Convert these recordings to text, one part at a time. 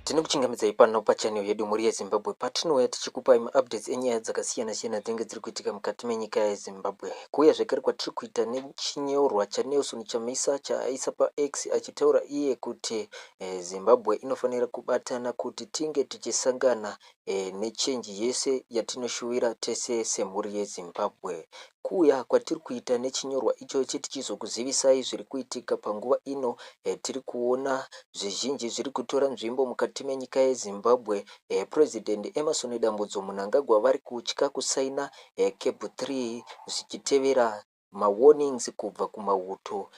Tinokuchingamidzai pano pachannel yedu muri yeZimbabwe patinouya tichikupai maupdates enyaya dzakasiyana-siyana dzinenge dziri kuitika mukati menyika yeZimbabwe. Kuuya zvekare kwatiri kuita nechinyorwa chaNelson Chamisa chaaisa paX achitaura iye kuti Zimbabwe inofanira kubatana kuti tinge tichisangana nechenji yese yatinoshuwira tese semhuri yeZimbabwe. Kuuya kwatiri kuita nechinyorwa ichochi tichizokuzivisai zviri kuitika panguva ino. Tiri kuona zvizhinji zviri kutora nzvimbo mukati menyika yeZimbabwe. President Emmerson Dambudzo Mnangagwa vari kutya kusaina Cape 3 zvichitevera mawarnings kubva kumauto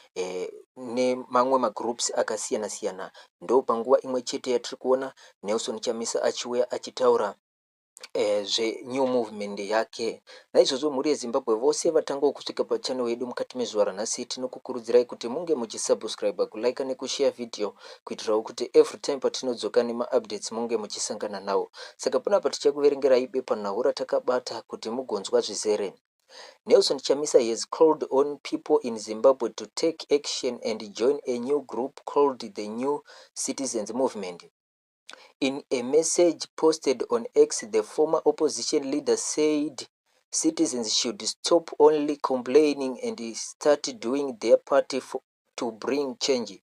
nemamwe magroups akasiyana-siyana. Ndo panguva imwe chete yatiri kuona Nelson Chamisa achiuya achitaura zvenew movement yake. Naizvozvo mhuri yeZimbabwe vose vatanga kusvika pachannel yedu mukati mezuva ranhasi tinokukurudzirai kuti munge muchisubscribe, kulike nekushare video kuitirawo kuti every time patinodzoka nemaupdates munge muchisangana nawo. Saka panapa tichakuverengerai bepa nhau ratakabata kuti mugonzwa zvizere. Nelson Chamisa has called on people in Zimbabwe to take action and join a new group called the New Citizens Movement. In a message posted on X, the former opposition leader said citizens should stop only complaining and start doing their part to bring change.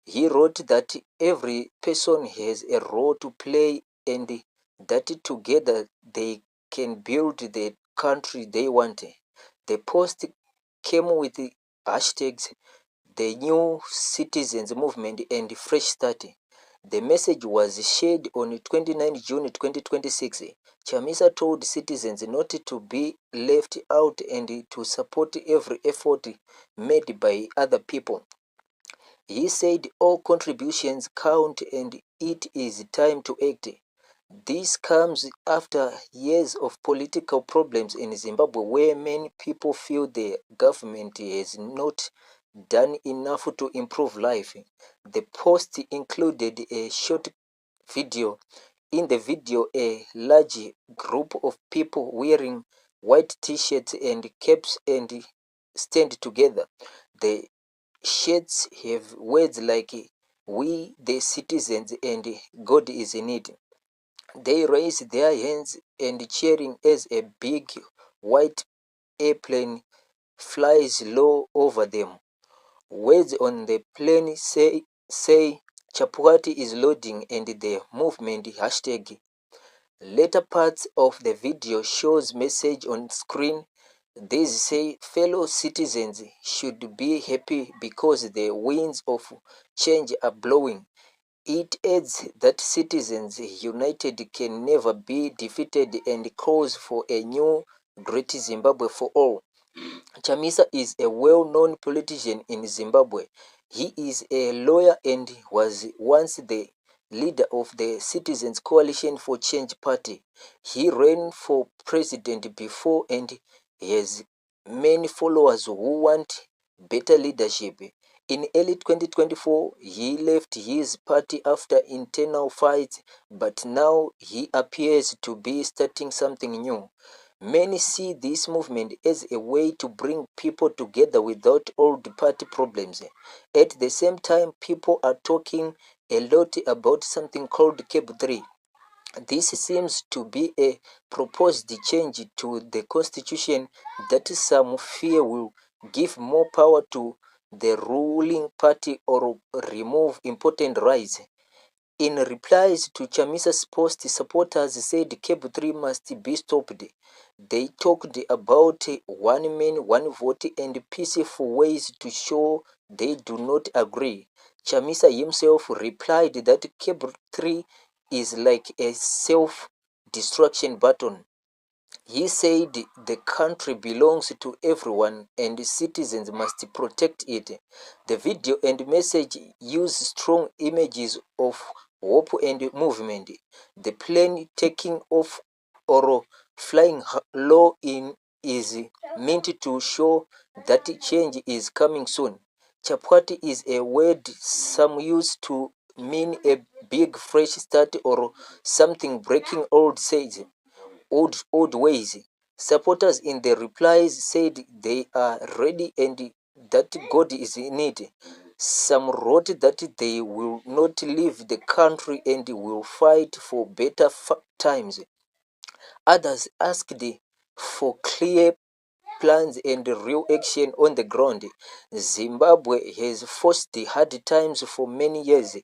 He wrote that every person has a role to play and that together they can build the country they want. The post came with hashtags the New Citizens Movement and Fresh Start. The message was shared on 29 June 2026. Chamisa told citizens not to be left out and to support every effort made by other people. He said all contributions count and it is time to act. This comes after years of political problems in Zimbabwe where many people feel the government has not done enough to improve life. The post included a short video. In the video, a large group of people wearing white t-shirts and caps and stand together. The shirts have words like "We the citizens" and "God is in it." They raise their hands and cheering as a big white airplane flies low over them. Words on the plane say Chapwati is loading and the movement hashtag. Later parts of the video shows message on screen. These say fellow citizens should be happy because the winds of change are blowing. It adds that citizens united can never be defeated and calls for a new great Zimbabwe for all. Chamisa is a well-known politician in Zimbabwe. He is a lawyer and was once the leader of the Citizens Coalition for Change Party. He ran for president before and has many followers who want better leadership. In early 2024, he left his party after internal fights, but now he appears to be starting something new. Many see this movement as a way to bring people together without old party problems. At the same time, people are talking a lot about something called Cape 3. This seems to be a proposed change to the constitution that some fear will give more power to the ruling party or remove important rights. In replies to Chamisa's post, supporters said Cape 3 must be stopped. They talked about one man, one vote and peaceful ways to show they do not agree. Chamisa himself replied that Cape 3 is like a self-destruction button. He said the country belongs to everyone and citizens must protect it. The video and message use strong images of hope and movement. The plane taking off or flying low in is meant to show that change is coming soon. Chapwati is a word some use to mean a big fresh start or something breaking old ways. Supporters in the replies said they are ready and that God is in it. Some wrote that they will not leave the country and will fight for better times. Others asked for clear plans and real action on the ground. Zimbabwe has faced hard times for many years.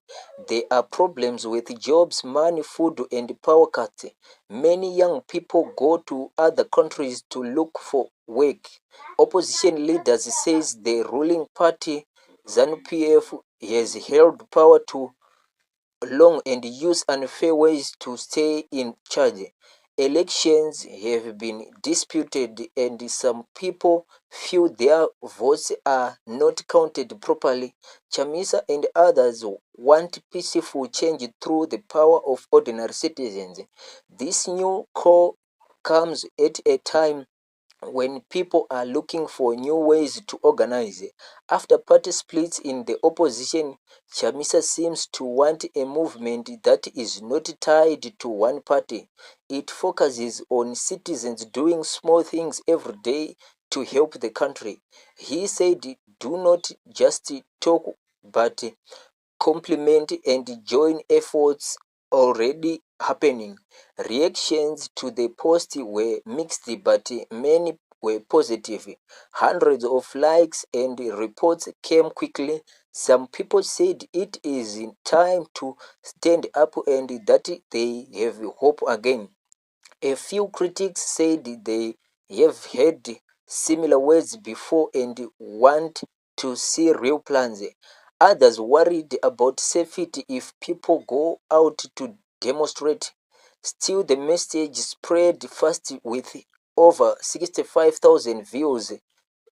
There are problems with jobs, money, food, and power cuts. Many young people go to other countries to look for work. Opposition leaders says the ruling party ZANU-PF has held power too long and use unfair ways to stay in charge. Elections have been disputed and some people feel their votes are not counted properly. Chamisa and others want peaceful change through the power of ordinary citizens. This new call comes at a time when people are looking for new ways to organize. After party splits in the opposition, Chamisa seems to want a movement that is not tied to one party. It focuses on citizens doing small things every day to help the country. He said, do not just talk, but complement and join efforts already happening. Reactions to the post were mixed, but many were positive. Hundreds of likes and reports came quickly. Some people said it is time to stand up and that they have hope again. A few critics said they have heard similar words before and want to see real plans. Others worried about safety if people go out to demonstrate. Still, the message spread fast with over 65,000 views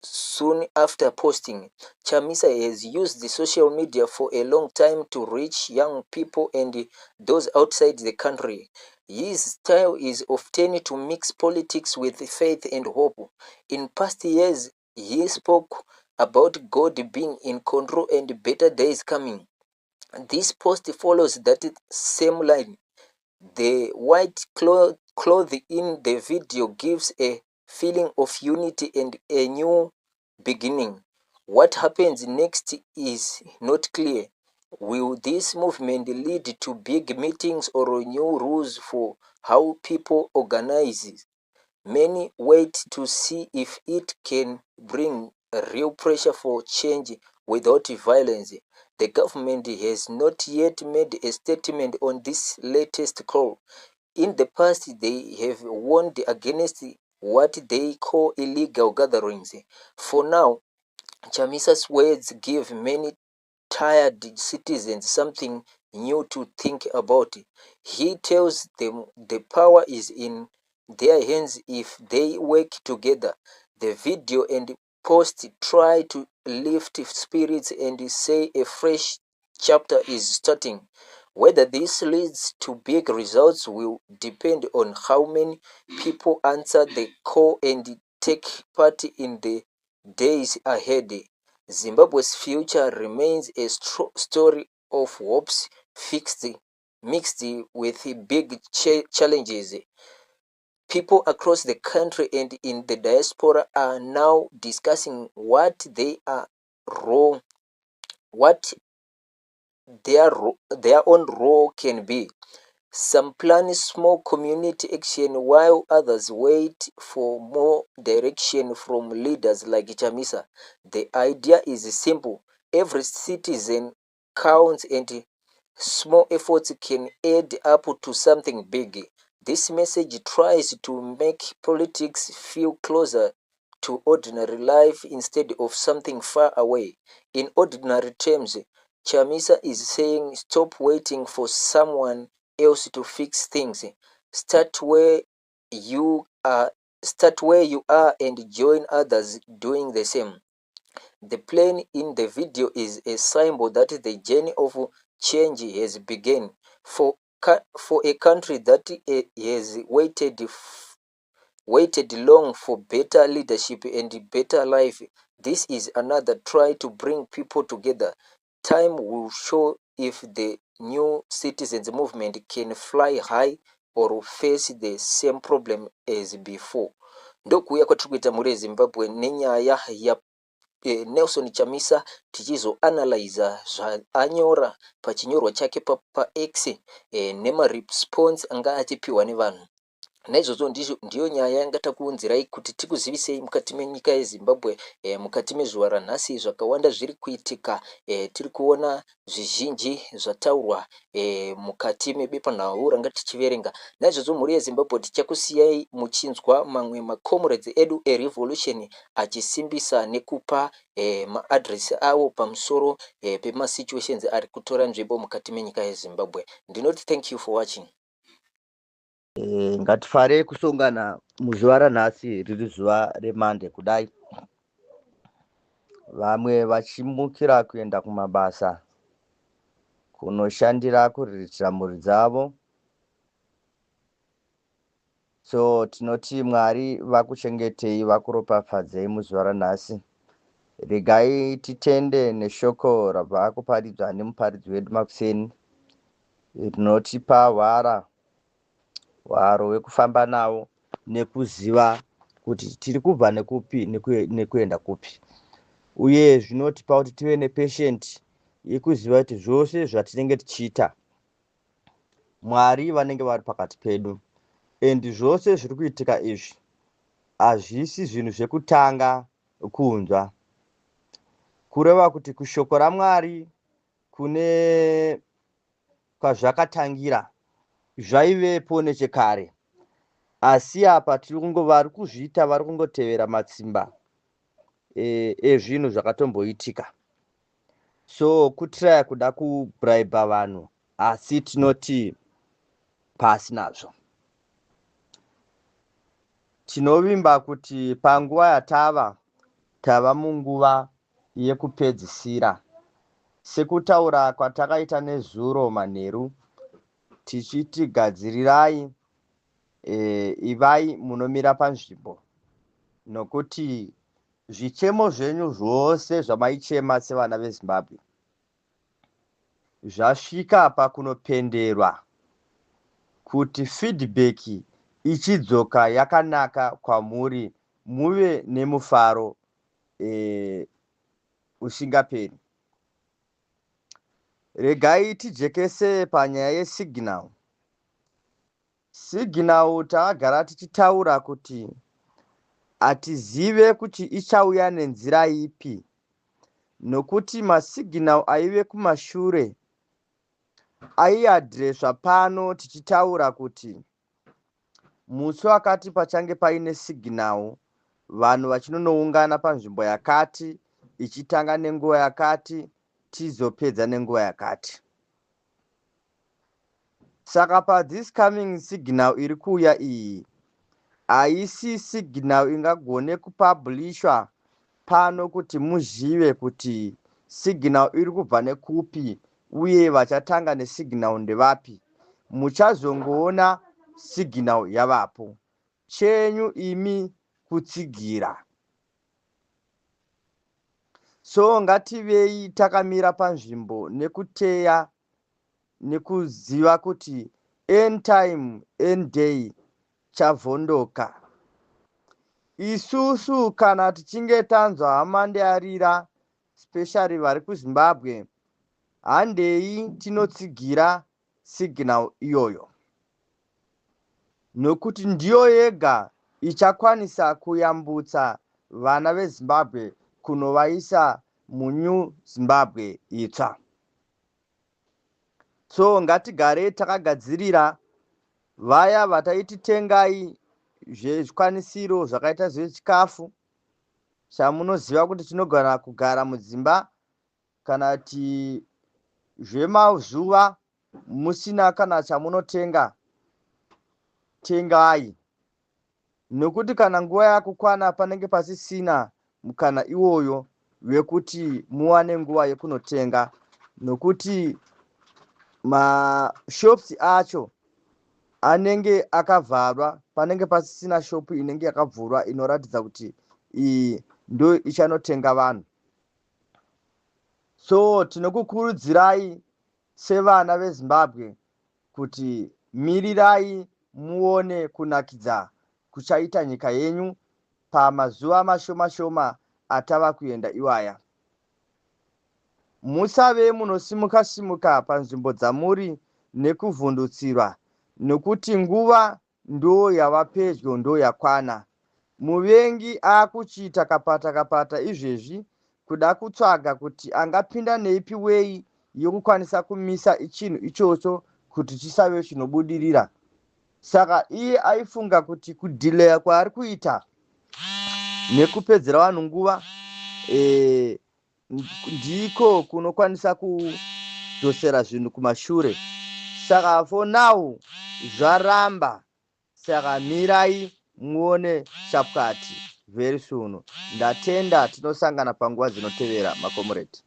soon after posting. Chamisa has used the social media for a long time to reach young people and those outside the country. His style is often to mix politics with faith and hope. In past years, he spoke about God being in control and better days coming. This post follows that same line. The white cloth in the video gives a feeling of unity and a new beginning. What happens next is not clear. Will this movement lead to big meetings or new rules for how people organize? Many wait to see if it can bring real pressure for change without violence. The government has not yet made a statement on this latest call. In the past, they have warned against what they call illegal gatherings. For now, Chamisa's words give many tired citizens something new to think about. He tells them the power is in their hands if they work together. The video and post try to lift spirits and say a fresh chapter is starting. Whether this leads to big results will depend on how many people answer the call and take part in the days ahead. Zimbabwe's future remains a story of hopes mixed with big challenges. People across the country and in the diaspora are now discussing what what their own role can be. Some plan small community action while others wait for more direction from leaders like Chamisa. The idea is simple. Every citizen counts and small efforts can add up to something big. This message tries to make politics feel closer to ordinary life instead of something far away. In ordinary terms, Chamisa is saying stop waiting for someone else to fix things. Start where you are start where you are and join others doing the same. The plane in the video is a symbol that the journey of change has begun. For a country that has waited long for better leadership and better life, this is another try to bring people together. Time will show if the new citizens movement can fly high or face the same problem as before. Ndokuya kwatiri kuita muri Zimbabwe nenyaya Nelson Chamisa tichizoanalyza zvaanyora pachinyorwa chake paX nemaresponse anga achipiwa nevanhu. Naizvozvo ndiyo nyaya yangatakuunzirai kuti tikuzivisei mukati menyika yeZimbabwe. Mukati mezuva ranhasi zvakawanda zviri kuitika. Tiri kuona zvizhinji zvataurwa mukati mebepanhau ranga tichiverenga. Naizvozvo mhuri yeZimbabwe tichakusiyai muchinzwa mamwe makomrades edu erevolution achisimbisa nekupa maadresi avo pamusoro pemasituations ari kutora nzvimbo mukati menyika yeZimbabwe. Ndinoti thank you for watching. Ngatifare kusongana muzuva ranhasi riri zuva remande kudai, vamwe vachimukira kuenda kumabasa kunoshandira kuriritira mhuri dzavo. So tinoti Mwari vakuchengetei, vakuropafadzei muzuva ranhasi. Regai titende neshoko rabva kuparidzwa nemuparidzi wedu Makuseni rinotipa hwaro wekufamba nawo nekuziva kuti tiri kubva nekupi nekuenda kupi, uye zvinotipa kuti tive nepatient yekuziva kuti zvose zvatinenge tichiita Mwari vanenge vari pakati pedu, and zvose zviri kuitika izvi hazvisi zvinhu zvekutanga kunzwa, kureva kuti kushoko raMwari kune kwazvakatangira zvaivepo nechekare, asi apa tiri vari kuzviita, vari kungotevera matsimba ezvinhu zvakatomboitika. So kutiraya kuda kubraiba vanhu, asi tinoti pasi nazvo. Tinovimba kuti panguva tava munguva yekupedzisira, sekutaura kwatakaita nezuro manheru tichiti gadzirirai, ivai munomira panzvimbo, nokuti zvichemo zvenyu zvose zvamaichema sevana veZimbabwe zvasvika pakunopenderwa kuti feedback ichidzoka yakanaka kwamuri, muve nemufaro usingaperi. Regai tijekese panyaya yesignal. Signal takagara tichitaura kuti atizive kuti ichauya nenzira ipi, nokuti masignal aive kumashure aiadhireswa pano tichitaura kuti musi wakati pachange paine signal, vanhu vachinonoungana panzvimbo yakati, ichitanga nenguva yakati, tizopedza nenguva yakati. Saka pathis coming signal iri kuuya iyi haisi signal ingagone kupublishwa pano kuti muzive kuti signal iri kubva nekupi uye vachatanga nesignal ndevapi. Muchazongoona signal yavapo, chenyu imi kutsigira. So ngativei takamira panzvimbo nekuteya nekuziva kuti end time end day chavhondoka. Isusu kana tichinge tanzwa hamande arira, especially vari kuZimbabwe, handei tinotsigira signal iyoyo, nokuti ndiyo yega ichakwanisa kuyambutsa vana veZimbabwe kunovaisa muNew Zimbabwe itsva. So ngatigare takagadzirira vaya vataititengai zvezvikwanisiro zvakaita zvechikafu, chamunoziva kuti tinogona kugara mudzimba, kana kuti zvemazuva musina kana chamunotenga, tengai, nokuti kana nguva yakukwana panenge pasisina mukana iwoyo wekuti muwane nguva yekunotenga, nokuti mashops acho anenge akavharwa, panenge pasisina shopu inenge yakavhurwa inoratidza kuti iyi ndo ichanotenga vanhu. So tinokukurudzirai sevana veZimbabwe kuti mirirai muone kunakidza kuchaita nyika yenyu pamazuva mashoma shoma atava kuenda iwaya. Musave munosimuka simuka panzvimbo dzamuri nekuvhundutsirwa, nokuti nguva ndo yava pedyo, ndo yakwana. Muvengi akuchiita kapata kapata izvezvi kuda kutsvaga kuti angapinda neipi wei yokukwanisa kumisa chinhu ichocho kuti chisave chinobudirira. Saka iye aifunga kuti kudhileya kwaari kuita nekupedzera vanhu nguva ndiko kunokwanisa kudzosera zvinhu kumashure. Saka for now zvaramba. Saka mirai muone chapukati very soon. Ndatenda tinosangana panguva dzinotevera makomrade.